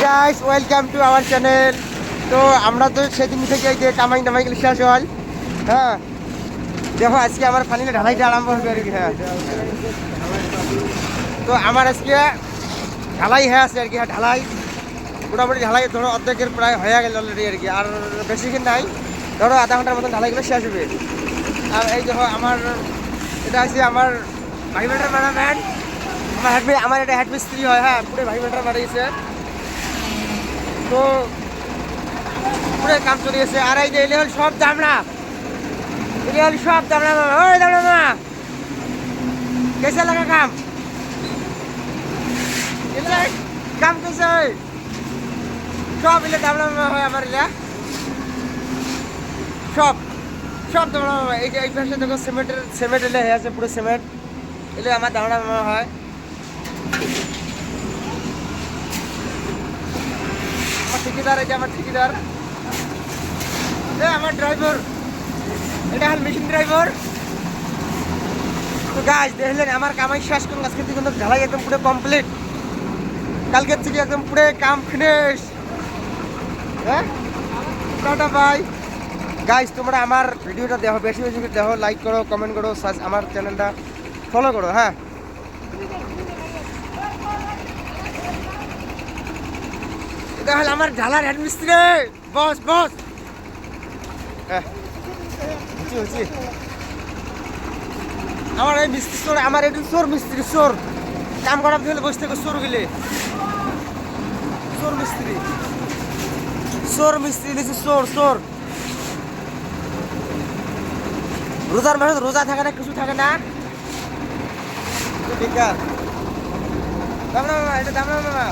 Guys, welcome to our channel. তো আমরা তো সেদিন থেকে যে কামাই টামাইগুলো শেষ হয়। হ্যাঁ, দেখো আজকে আমার ফাইনালি ঢালাইটা আরম্ভ হবে আর কি। হ্যাঁ, তো আমার আজকে ঢালাই হয়ে আছে আর কি। হ্যাঁ, ঢালাই মোটামুটি ঢালাই ধরো অর্ধেকের প্রায় হয়ে গেল অলরেডি আর কি। আর বেশিক্ষণ নাই, ধরো আধা ঘন্টার মতন ঢালাইগুলো শেষ হবে। আর এই দেখো আমার এটা আছে আমার ভাই বেটার ম্যান। আমার এটা হেড মিস্ত্রি হয়। হ্যাঁ, পুরো ভাই বেটার মারা তো পুরো কাম চলে গেছে। আর এই যে এলে হল সব দামড়া, এলে হল সব দামড়া মামা। ওই দামড়া মামা, কেসে লাগা কাম? এলে কাম কেসে? সব এলে দামড়া মামা হয় আমার। এলে সব সব দামড়া মামা। এই যে এই পাশে দেখো সিমেন্ট এলে হয়ে আছে, পুরো সিমেন্ট এলে আমার দামড়া মামা হয়। আমার ঠিকাদার, এই যে আমার ঠিকাদার, আমার ড্রাইভার, এটা হল মেশিন ড্রাইভার। তো গাছ দেখলেন আমার কামাই শেষ করুন। আজকে থেকে কিন্তু ঢালাই একদম পুরো কমপ্লিট। কালকের থেকে একদম পুরো কাম ফিনিশ। হ্যাঁ, টাটা বাই। গাইজ তোমরা আমার ভিডিওটা দেখো, বেশি বেশি করে দেখো, লাইক করো, কমেন্ট করো, আমার চ্যানেলটা ফলো করো। হ্যাঁ, এটা হল আমার ঢালার হেড মিস্ত্রি, বস বস। হ্যাঁ, বুঝছি। আমার এই মিস্ত্রি চোর, আমার একটু চোর মিস্ত্রি, চোর কাম করার দিলে বসে থেকে চোর গেলে চোর মিস্ত্রি, চোর মিস্ত্রি দিয়েছে, চোর চোর। রোজার মাসে রোজা থাকে না, কিছু থাকে না, বেকার। দাম না মামা, এটা দাম না মামা।